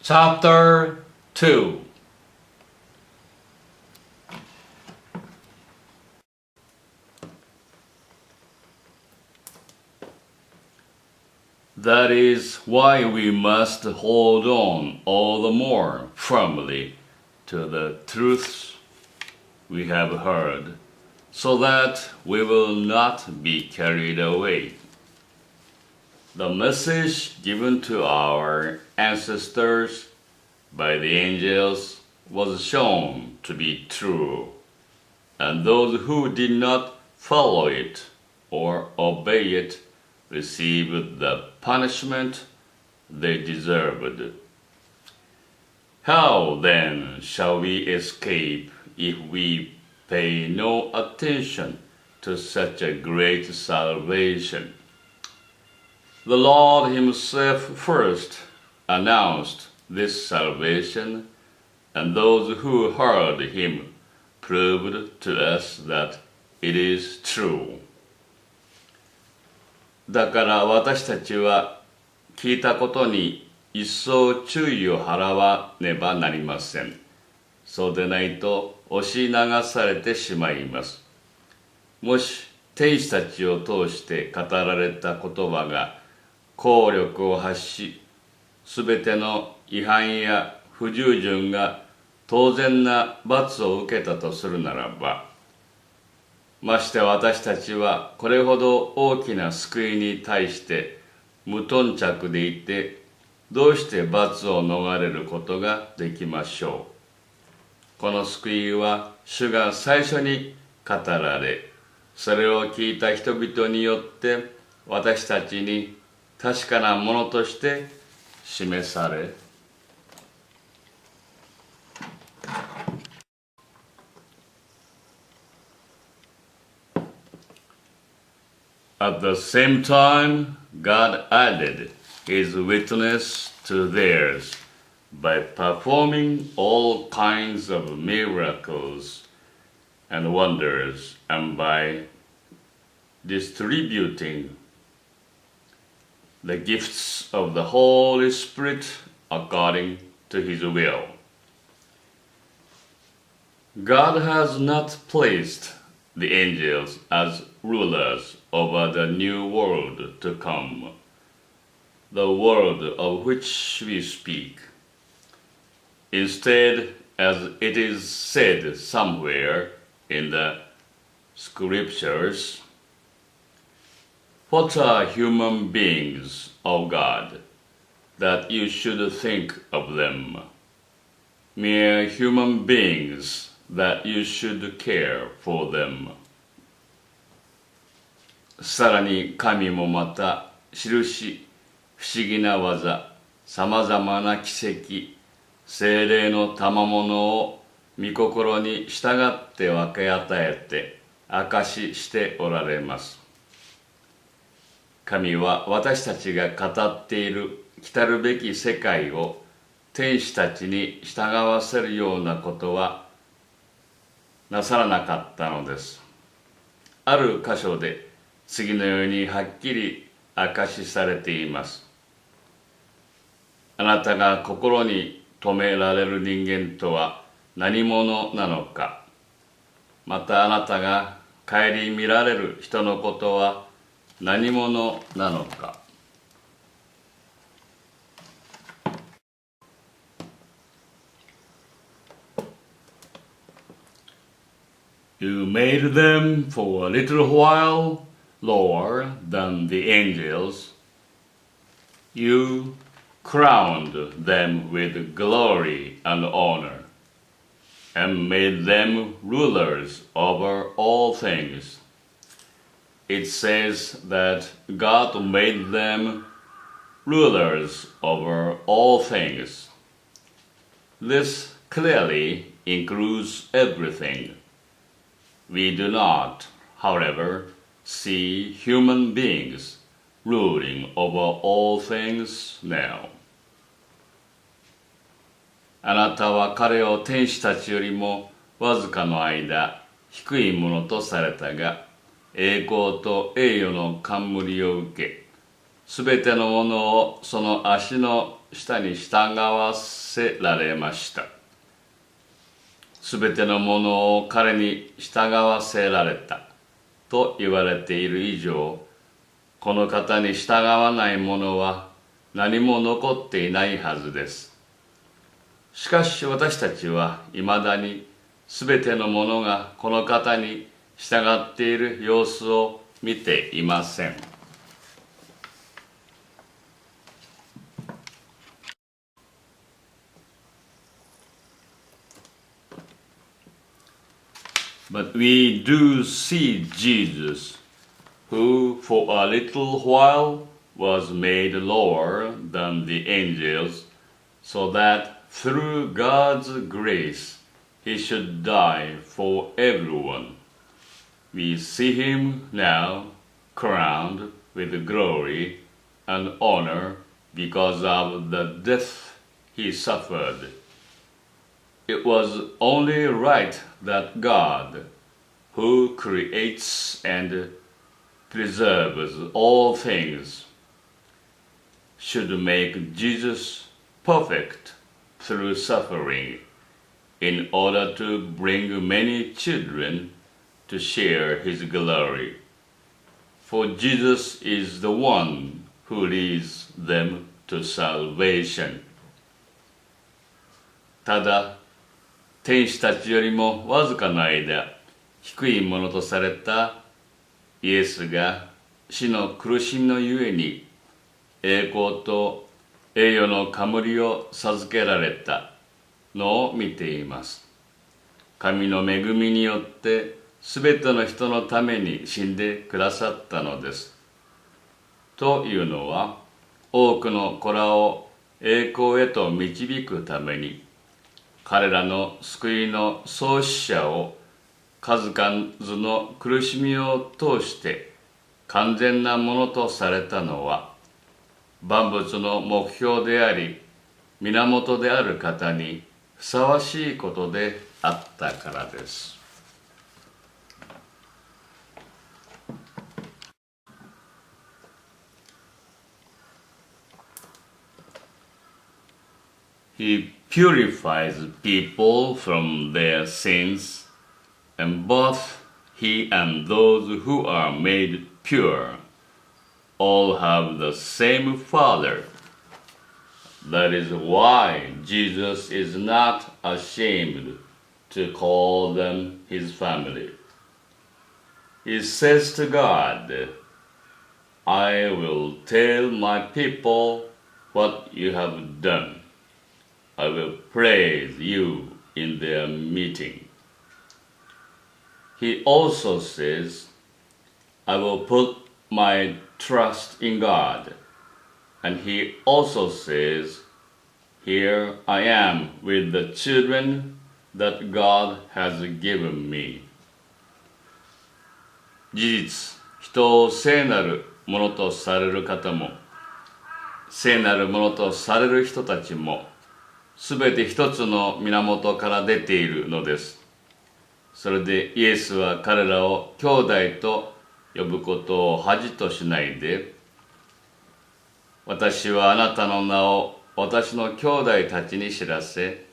Chapter 2. That is why we must hold on all the more firmly to the truths we have heard, so that we will not be carried away. The message given to our ancestors by the angels was shown to be true, and those who did not follow it or obey it received the punishment they deserved. How then shall we escape if we pay no attention to such a great salvation? The Lord Himself first announced this salvation, and those who heard Him proved to us that it is true. だから私たちは聞いたことに一層注意を払わねばなりません。そうでないと押し流されてしまいます。もし天使たちを通して語られた言葉が効力を発し、すべての違反や不従順が当然な罰を受けたとするならば、まして私たちはこれほど大きな救いに対して無頓着でいて、どうして罰を逃れることができましょう。この救いは主が最初に語られ、それを聞いた人々によって私たちに確かなものとして示され、At the same time, God added His witness to theirs by performing all kinds of miracles and wonders, and by distributing the gifts of the Holy Spirit according to His will. God has not placed the angels as rulers over the new world to come, the world of which we speak. Instead, as it is said somewhere in the scriptures, what are human beings, O God, that you should think of them? Mere human beings, that you should care for them. さらに神もまた印、不思議な技、さまざまな奇跡、聖霊の賜物を御心に従って分け与えて証ししておられます。神は私たちが語っている来たるべき世界を天使たちに従わせるようなことはなさらなかったのです。ある箇所で次のようにはっきり証しされています。あなたが心に留められる人間とは何者なのか、またあなたが顧みられる人のことは何者なのか。You made them for a little while lower than the angels. You crowned them with glory and honor, and made them rulers over all things. It says that God made them rulers over all things. This clearly includes everything. We do not, however, see human beings ruling over all things now. あなたは彼を天使たちよりもわずかの間低いものとされたが、栄光と栄誉の冠を受け、すべてのものをその足の下に従わせられました。すべてのものを彼に従わせられたと言われている以上、この方に従わない者は何も残っていないはずです。しかし私たちはいまだにすべてのものがこの方に従っている様子を見ていません。But we do see Jesus, who for a little while was made lower than the angels, so that through God's grace he should die for everyone. We see him now crowned with glory and honor because of the death he suffered. It was only right that God, who creates and preserves all things, should make Jesus perfect through suffering, in order to bring many children to share his glory. For Jesus is the one who leads them to salvation. ただ、天使たちよりもわずかの間、低いものとされたイエスが死の苦しみのゆえに栄光と栄誉の冠を授けられたのを見ています。神の恵みによってすべての人のために死んでくださったのです。というのは、多くの子らを栄光へと導くために、彼らの救いの創始者を数々の苦しみを通して完全なものとされたのは、万物の目標であり、源である方にふさわしいことであったからです。He purifies people from their sins, and both he and those who are made pure all have the same Father. That is why Jesus is not ashamed to call them his family. He says to God, I will tell my people what you have done. I will praise you in their meeting. He also says, I will put my trust in God. And he also says, Here I am with the children that God has given me. 事実、人を聖なるものとされる方も、聖なるものとされる人たちも、すべて一つの源から出ているのです。それでイエスは彼らを兄弟と呼ぶことを恥としないで、私はあなたの名を私の兄弟たちに知らせ、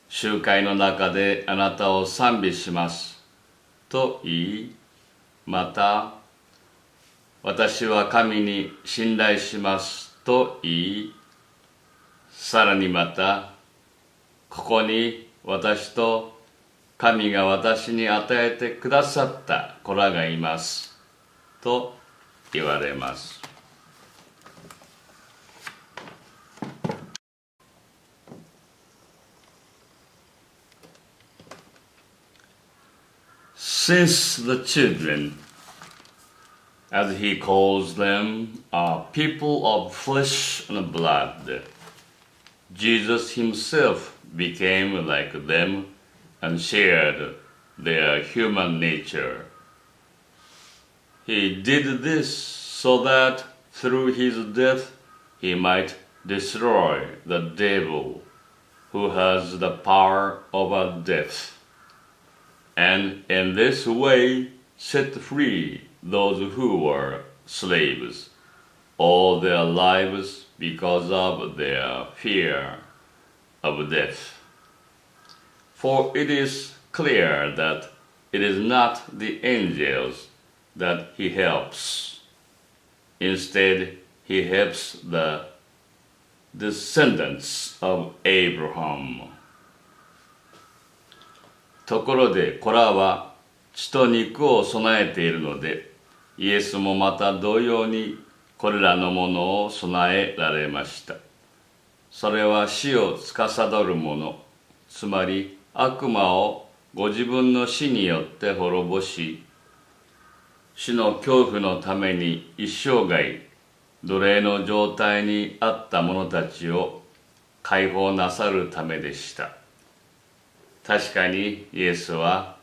集会の中であなたを賛美しますと言い、また私は神に信頼しますと言い、さらにまたここに私と神が私に与えてくださった子らがいますと言われます。Since the children, as he calls them, are people of flesh and blood, Jesus himself became like them and shared their human nature. He did this so that through his death he might destroy the devil, who has the power over death, and in this way set free those who were slaves, all their lives because of their fear of death. For it is clear that it is not the angels that he helps. Instead, he helps the descendants of Abraham. ところで、これらは血と肉を備えているので、イエスもまた同様にこれらのものを備えられました。それは死を司るもの、つまり悪魔をご自分の死によって滅ぼし、死の恐怖のために一生涯奴隷の状態にあった者たちを解放なさるためでした。確かにイエスは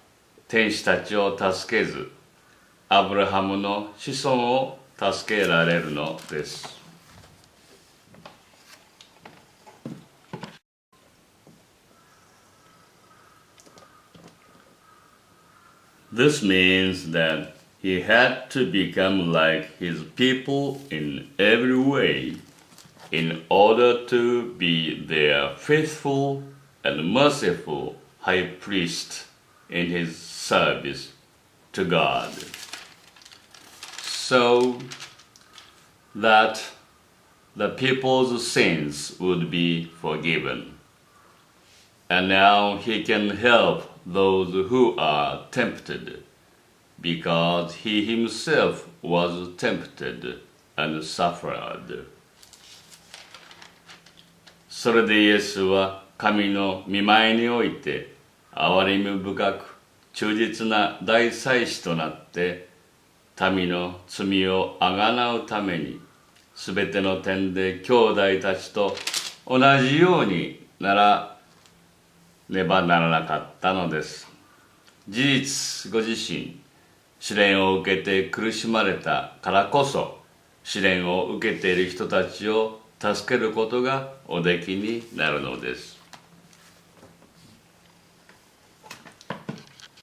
天使たちを助けず、アブラハムの子孫を助けられるのです。This means that he had to become like his people in every way in order to be their faithful and merciful high priest in his service to God, so that the people's sins would be forgiven. And now he can help those who are tempted, because he himself was tempted and suffered. それでイエスは神の御前において憐れみ深く忠実な大祭司となって民の罪をあがなうためにすべての点で兄弟たちと同じようにならねばならなかったのです。事実ご自身試練を受けて苦しまれたからこそ試練を受けている人たちを助けることがおできになるのです。